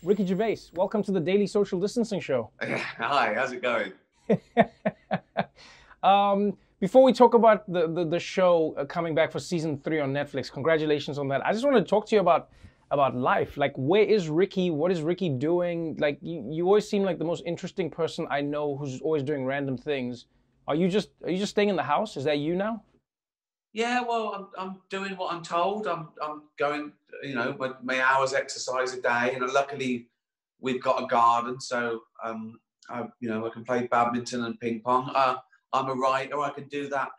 Ricky Gervais, welcome to the Daily Social Distancing Show. Hi, how's it going? Before we talk about the show coming back for season 3 on Netflix, congratulations on that. I just want to talk to you about life. Like, where is Ricky? What is Ricky doing? Like, you always seem like the most interesting person I know who's always doing random things. Are you just staying in the house? Is that you now? Yeah, well, I'm doing what I'm told. I'm going, my hours exercise a day, and luckily we've got a garden, so I can play badminton and ping pong. I'm a writer. I can do that.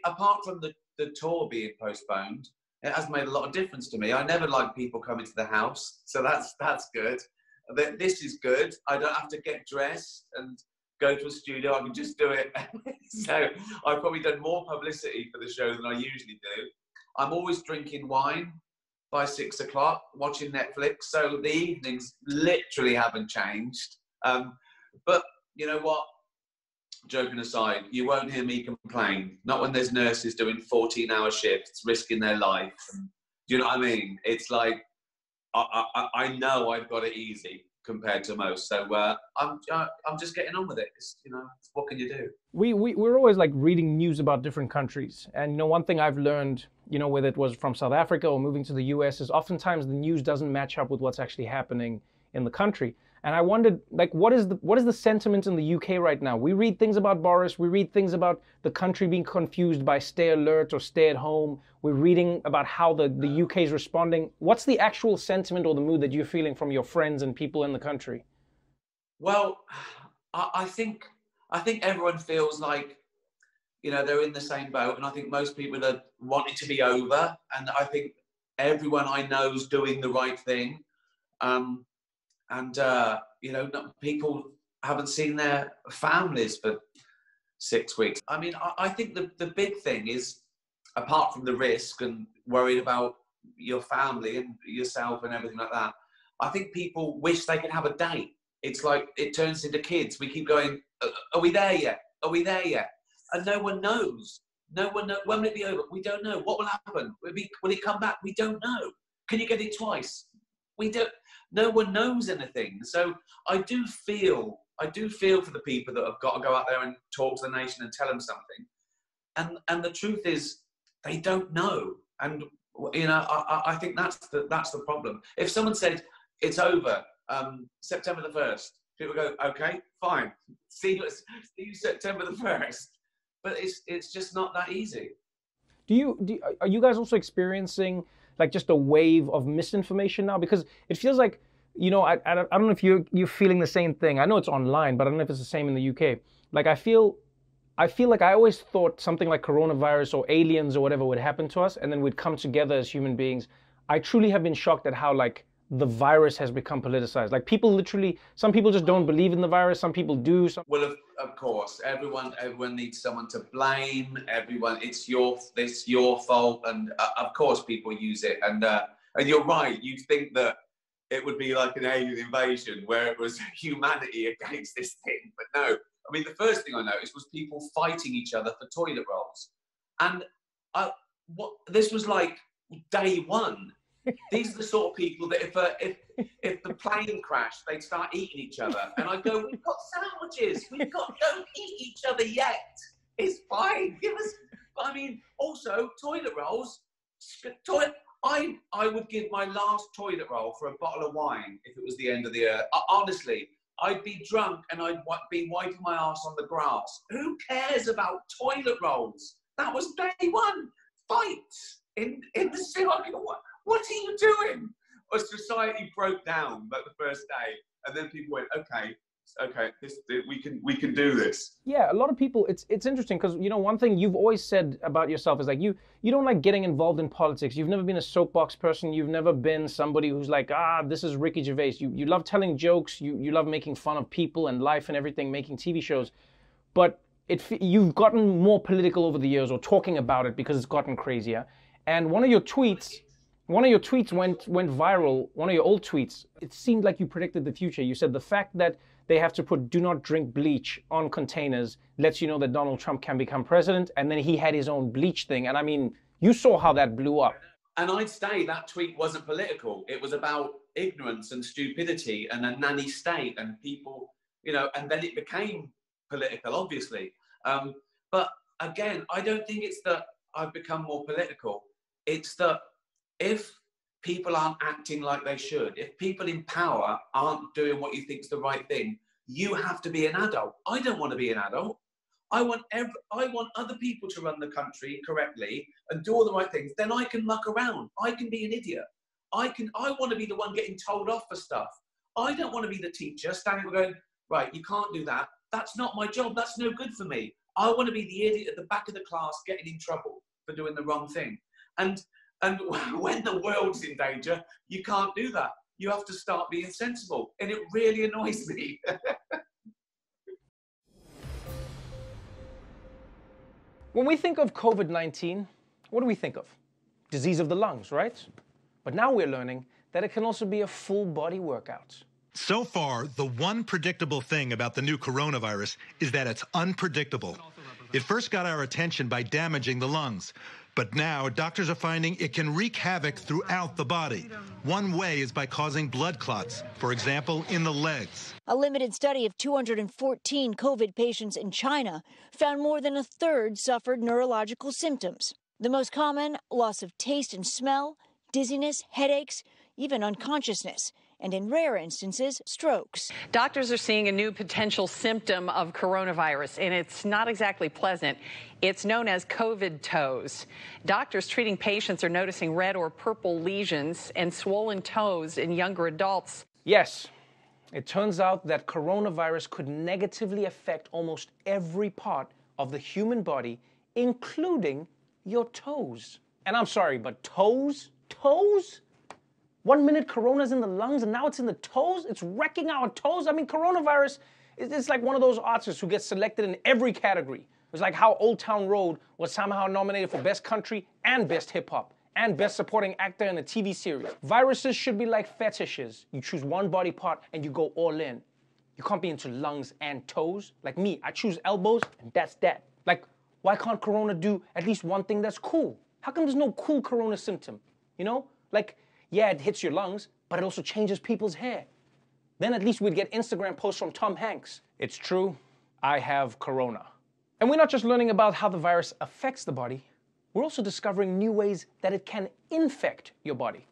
Apart from the tour being postponed, it has made a lot of difference to me. I never like people coming to the house, so that's good. This is good. I don't have to get dressed and go to a studio. I can just do it. So I've probably done more publicity for the show than I usually do. I'm always drinking wine by 6 o'clock, watching Netflix. So the evenings literally haven't changed. But you know what? Joking aside, you won't hear me complain. Not when there's nurses doing 14-hour shifts, risking their life. Do you know what I mean? It's like, I know I've got it easy compared to most. So I'm just getting on with it. What can you do? We're always like reading news about different countries. And one thing I've learned, whether it was from South Africa or moving to the US, is oftentimes the news doesn't match up with what's actually happening in the country. And I wondered, like, what is the sentiment in the UK right now? We read things about Boris, we read things about the country being confused by stay alert or stay at home. We're reading about how the UK is responding. What's the actual sentiment or the mood that you're feeling from your friends and people in the country? Well, I think everyone feels like, they're in the same boat, and I think most people are wanting to be over, and I think everyone I know is doing the right thing. People haven't seen their families for 6 weeks. I mean, I think the big thing is, apart from the risk and worried about your family and yourself and everything like that, I think people wish they could have a date. It's like it turns into kids. We keep going, are we there yet? Are we there yet? And no one knows. No one knows. When will it be over? We don't know. What will happen? Will it come back? We don't know. Can you get it twice? We don't. No one knows anything. So I do feel for the people that have got to go out there and talk to the nation and tell them something. And the truth is, they don't know. And I think that's the problem. If someone said it's over, September the 1st, people go, okay, fine. See you September the 1st. But it's just not that easy. Are you guys also experiencing like just a wave of misinformation now? Because it feels like, I don't know if you're feeling the same thing. I know it's online, but I don't know if it's the same in the UK. Like, I feel like I always thought something like coronavirus or aliens or whatever would happen to us, and then we'd come together as human beings. I truly have been shocked at how, like, the virus has become politicized. Like, people literally, some people just don't believe in the virus, some people do. Well, of course, everyone needs someone to blame. Everyone, it's your fault, and of course people use it. And you're right. You think that it would be like an alien invasion where it was humanity against this thing, but no. I mean, the first thing I noticed was people fighting each other for toilet rolls, and this was like day one. These are the sort of people that if the plane crashed, they'd start eating each other. And I go, we've got sandwiches. Don't eat each other yet. It's fine. Give us. I mean, also toilet rolls. I would give my last toilet roll for a bottle of wine if it was the end of the earth. Honestly, I'd be drunk and I'd be wiping my ass on the grass. Who cares about toilet rolls? That was day one. Fights in the city. What are you doing? Or society broke down like the first day, and then people went, okay, we can do this. Yeah, a lot of people. It's interesting because one thing you've always said about yourself is like you don't like getting involved in politics. You've never been a soapbox person. You've never been somebody who's like, this is Ricky Gervais. You love telling jokes. You love making fun of people and life and everything, making TV shows, but you've gotten more political over the years, or talking about it because it's gotten crazier. And one of your tweets went viral, one of your old tweets. It seemed like you predicted the future. You said the fact that they have to put "do not drink bleach" on containers lets you know that Donald Trump can become president. And then he had his own bleach thing. And I mean, you saw how that blew up. And I'd say that tweet wasn't political. It was about ignorance and stupidity and a nanny state and people, you know, and then it became political, obviously. But again, I don't think it's that I've become more political. It's that if people aren't acting like they should, if people in power aren't doing what you think is the right thing, you have to be an adult. I don't want to be an adult. I want other people to run the country correctly and do all the right things. Then I can muck around. I can be an idiot. I want to be the one getting told off for stuff. I don't want to be the teacher standing there going, right, you can't do that. That's not my job. That's no good for me. I want to be the idiot at the back of the class getting in trouble for doing the wrong thing. And when the world's in danger, you can't do that. You have to start being sensible. And it really annoys me. When we think of COVID-19, what do we think of? Disease of the lungs, right? But now we're learning that it can also be a full body workout. So far, the one predictable thing about the new coronavirus is that it's unpredictable. It first got our attention by damaging the lungs. But now, doctors are finding it can wreak havoc throughout the body. One way is by causing blood clots, for example, in the legs. A limited study of 214 COVID patients in China found more than a third suffered neurological symptoms. The most common, loss of taste and smell, dizziness, headaches, even unconsciousness, and in rare instances, strokes. Doctors are seeing a new potential symptom of coronavirus, and it's not exactly pleasant. It's known as COVID toes. Doctors treating patients are noticing red or purple lesions and swollen toes in younger adults. Yes, it turns out that coronavirus could negatively affect almost every part of the human body, including your toes. And I'm sorry, but toes? Toes? 1 minute corona's in the lungs and now it's in the toes? It's wrecking our toes? I mean, coronavirus, it's like one of those artists who gets selected in every category. It's like how Old Town Road was somehow nominated for Best Country and Best Hip Hop and Best Supporting Actor in a TV series. Viruses should be like fetishes. You choose one body part and you go all in. You can't be into lungs and toes. Like me, I choose elbows and that's that. Like, why can't corona do at least one thing that's cool? How come there's no cool corona symptom? You know? Like, yeah, it hits your lungs, but it also changes people's hair. Then at least we'd get Instagram posts from Tom Hanks. It's true, I have corona. And we're not just learning about how the virus affects the body, we're also discovering new ways that it can infect your body.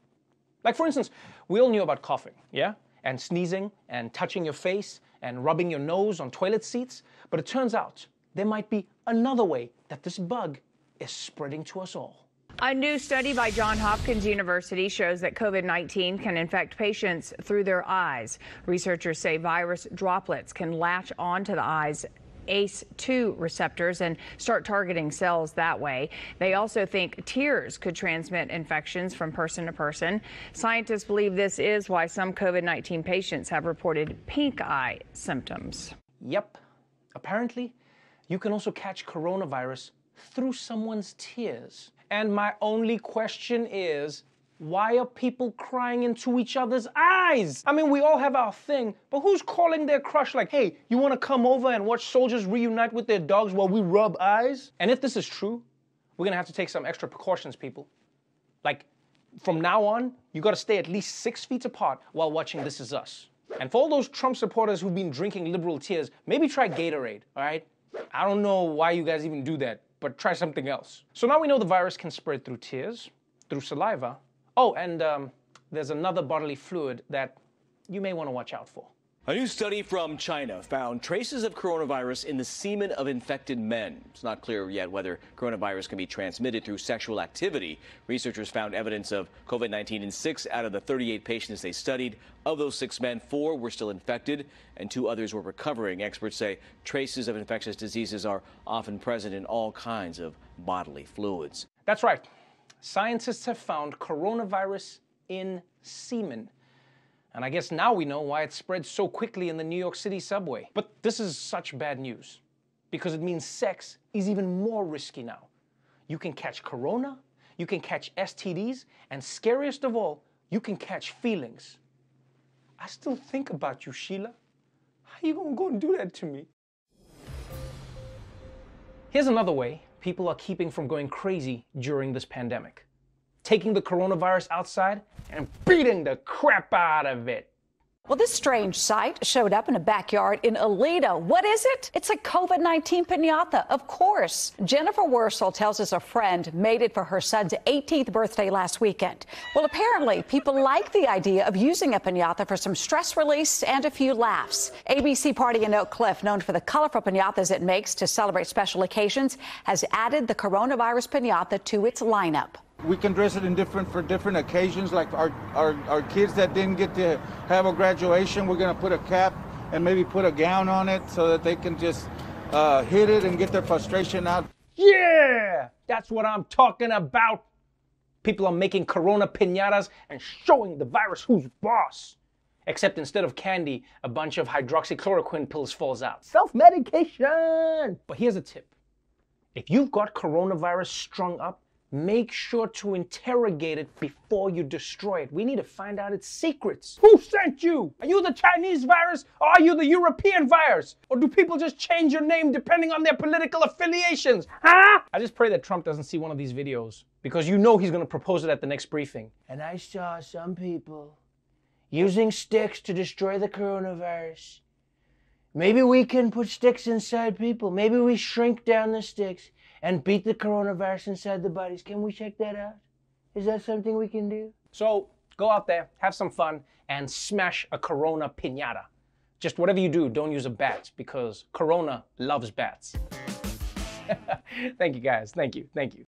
Like for instance, we all knew about coughing, yeah? And sneezing, and touching your face, and rubbing your nose on toilet seats. But it turns out there might be another way that this bug is spreading to us all. A new study by Johns Hopkins University shows that COVID-19 can infect patients through their eyes. Researchers say virus droplets can latch onto the eye's ACE2 receptors and start targeting cells that way. They also think tears could transmit infections from person to person. Scientists believe this is why some COVID-19 patients have reported pink eye symptoms. Yep. Apparently, you can also catch coronavirus through someone's tears. And my only question is, why are people crying into each other's eyes? I mean, we all have our thing, but who's calling their crush like, hey, you want to come over and watch soldiers reunite with their dogs while we rub eyes? And if this is true, we're going to have to take some extra precautions, people. Like, from now on, you got to stay at least 6 feet apart while watching This Is Us. And for all those Trump supporters who've been drinking liberal tears, maybe try Gatorade, all right? I don't know why you guys even do that, but try something else. So now we know the virus can spread through tears, through saliva. Oh, and there's another bodily fluid that you may want to watch out for. A new study from China found traces of coronavirus in the semen of infected men. It's not clear yet whether coronavirus can be transmitted through sexual activity. Researchers found evidence of COVID-19 in 6 out of the 38 patients they studied. Of those 6 men, 4 were still infected and 2 others were recovering. Experts say traces of infectious diseases are often present in all kinds of bodily fluids. That's right. Scientists have found coronavirus in semen. And I guess now we know why it spread so quickly in the New York City subway. But this is such bad news, because it means sex is even more risky now. You can catch corona, you can catch STDs, and scariest of all, you can catch feelings. I still think about you, Sheila. How you gonna go and do that to me? Here's another way people are keeping from going crazy during this pandemic. taking the coronavirus outside and beating the crap out of it. Well, this strange sight showed up in a backyard in Alito. What is it? It's a COVID-19 pinata, of course. Jennifer Wursel tells us a friend made it for her son's 18th birthday last weekend. Well, apparently, people like the idea of using a pinata for some stress release and a few laughs. ABC Party in Oak Cliff, known for the colorful pinatas it makes to celebrate special occasions, has added the coronavirus pinata to its lineup. We can dress it for different occasions, like our kids that didn't get to have a graduation, we're going to put a cap and maybe put a gown on it so that they can just hit it and get their frustration out. Yeah, that's what I'm talking about. People are making Corona pinatas and showing the virus who's boss. Except instead of candy, a bunch of hydroxychloroquine pills falls out. Self-medication! But here's a tip. If you've got coronavirus strung up, make sure to interrogate it before you destroy it. We need to find out its secrets. Who sent you? Are you the Chinese virus or are you the European virus? Or do people just change your name depending on their political affiliations? Huh? I just pray that Trump doesn't see one of these videos because you know he's going to propose it at the next briefing. And I saw some people using sticks to destroy the coronavirus. Maybe we can put sticks inside people. Maybe we shrink down the sticks and beat the coronavirus inside the bodies. Can we check that out? Is that something we can do? So go out there, have some fun, and smash a Corona pinata. Just whatever you do, don't use a bat because Corona loves bats. Thank you guys. Thank you. Thank you.